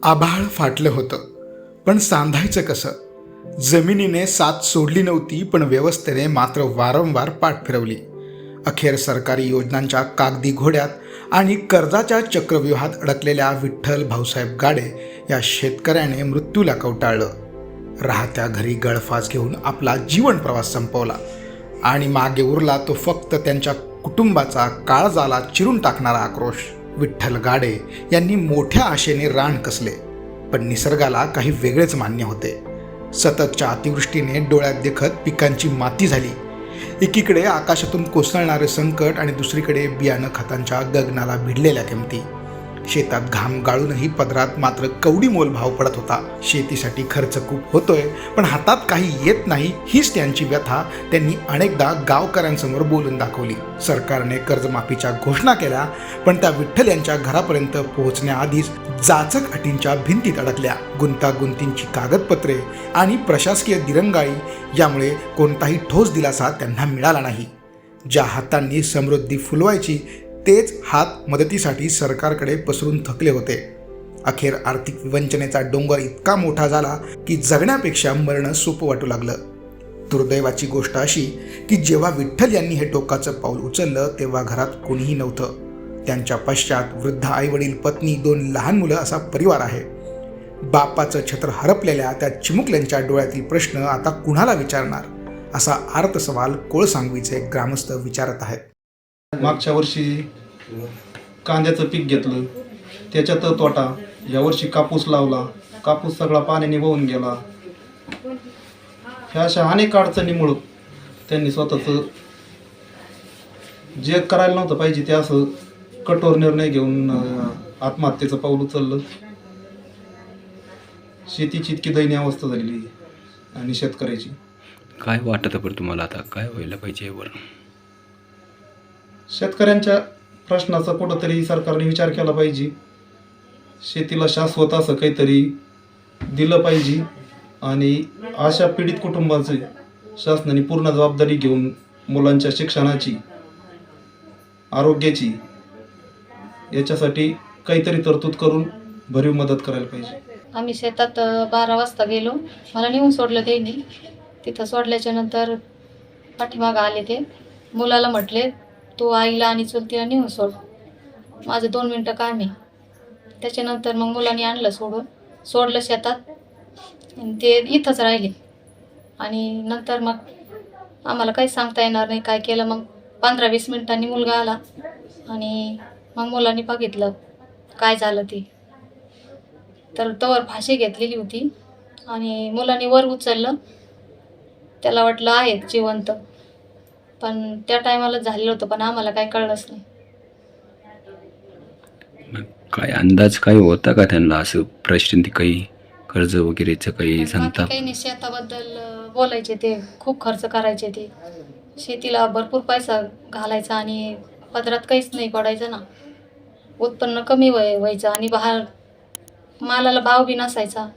आभाळ फाटलं होतं, पण सांधायचं कसं? जमिनीने साथ सोडली नव्हती, पण व्यवस्थेने मात्र वारंवार पाठ फिरवली. अखेर सरकारी योजनांच्या कागदी घोड्यात आणि कर्जाच्या चक्रव्यूहात अडकलेल्या विठ्ठल भाऊसाहेब गाडे या शेतकऱ्याने मृत्यूला कवटाळलं. राहत्या घरी गळफास घेऊन आपला जीवन प्रवास संपवला आणि मागे उरला तो फक्त त्यांच्या कुटुंबाचा काळजाला चिरून टाकणारा आक्रोश. विठ्ठल गाडे यांनी मोठ्या आशेने रान कसले, पण निसर्गाला काही वेगळेच मान्य होते. सततच्या अतिवृष्टीने डोळ्यात देखत पिकांची माती झाली. एकीकडे आकाशातून कोसळणारे संकट आणि दुसरीकडे बियाणं खतांच्या गगनाला भिडलेल्या किमती. शेतात घाम गाळूनही पदरात मात्र कवडी मोल भाव पडत होता. शेतीसाठी खर्च खूप होतोय, पण हातात काही येत नाही, हीच त्यांची व्यथा त्यांनी अनेकदा गावकऱ्यांसमोर बोलून दाखवली. सरकारने कर्जमाफीच्या घोषणा केल्या, पण त्या विठ्ठल यांच्या घरापर्यंत पोहोचण्याआधीच जाचक अटींच्या भिंतीत अडकल्या. गुंतागुंतींची कागदपत्रे आणि प्रशासकीय दिरंगाई यामुळे कोणताही ठोस दिलासा त्यांना मिळाला नाही. ज्या हातांनी समृद्धी फुलवायची तेच हात मदतीसाठी सरकारकडे पसरून थकले होते. अखेर आर्थिक विवंचनेचा डोंगर इतका मोठा झाला की जगण्यापेक्षा मरणं सोपं वाटू लागलं. दुर्दैवाची गोष्ट अशी की जेव्हा विठ्ठल यांनी हे टोकाचं पाऊल उचललं तेव्हा घरात कोणीही नव्हतं. त्यांच्या पश्चात वृद्ध आईवडील, पत्नी, 2 लहान मुलं असा परिवार आहे. बापाचं छत्र हरपलेल्या त्या चिमुकल्यांच्या डोळ्यातील प्रश्न आता कुणाला विचारणार, असा आर्त सवाल कोळसांगवीचे ग्रामस्थ विचारत आहेत. मागच्या वर्षी कांद्याचं पीक घेतलं, त्याच्यात तोटा. यावर्षी कापूस लावला, कापूस सगळा पाण्याने वाहून गेला. ह्या अशा अनेक अडचणीमुळं त्यांनी स्वतःचं जे करायला नव्हतं पाहिजे ते असं कठोर निर्णय घेऊन आत्महत्येचं पाऊल उचललं. शेतीची इतकी दयनीय अवस्था झालेली आहे आणि शेतकऱ्याची. काय वाटतं पण तुम्हाला आता काय व्हायला पाहिजे यावर? शेतकऱ्यांच्या प्रश्नाचा कुठंतरी सरकारने विचार केला पाहिजे. शेतीला शाश्वत असं काहीतरी दिलं पाहिजे आणि अशा पीडित कुटुंबाचे शासनाने पूर्ण जबाबदारी घेऊन मुलांच्या शिक्षणाची, आरोग्याची याच्यासाठी काहीतरी तरतूद करून भरीव मदत करायला पाहिजे. आम्ही शेतात 12 वाजता गेलो. मला नेऊन सोडलं त्यांनी. तिथं सोडल्याच्या नंतर पाठीमागं आले ते. मुलाला म्हटले, तू आईला आणि चुलतीला नेऊन सोड, माझं 2 मिनटं काम आहे. त्याच्यानंतर मग मुलांनी आणलं सोडलं शेतात आणि ते इथंच राहिले. आणि नंतर मग आम्हाला काही सांगता येणार नाही काय केलं. मग 15-20 मिनिटांनी मुलगा आला आणि मग मुलांनी बघितलं काय झालं ते. तर तवर फाशी घेतलेली होती आणि मुलांनी वर उचललं. त्याला वाटलं आहेत जिवंत, पण त्या टायमाला झालेलं होतं, पण आम्हाला काही कळलंच नाही. काय अंदाज काय होता का त्यांना असं प्रश्न, काही कर्ज वगैरेचं काही सांगता? काही नाही, शेताबद्दल बोलायचे ते. खूप खर्च करायचे ते. शेतीला भरपूर पैसा घालायचा आणि पदरात काहीच नाही पडायचं ना. उत्पन्न कमी व्हायचं आणि मालाला भाव बी नसायचा.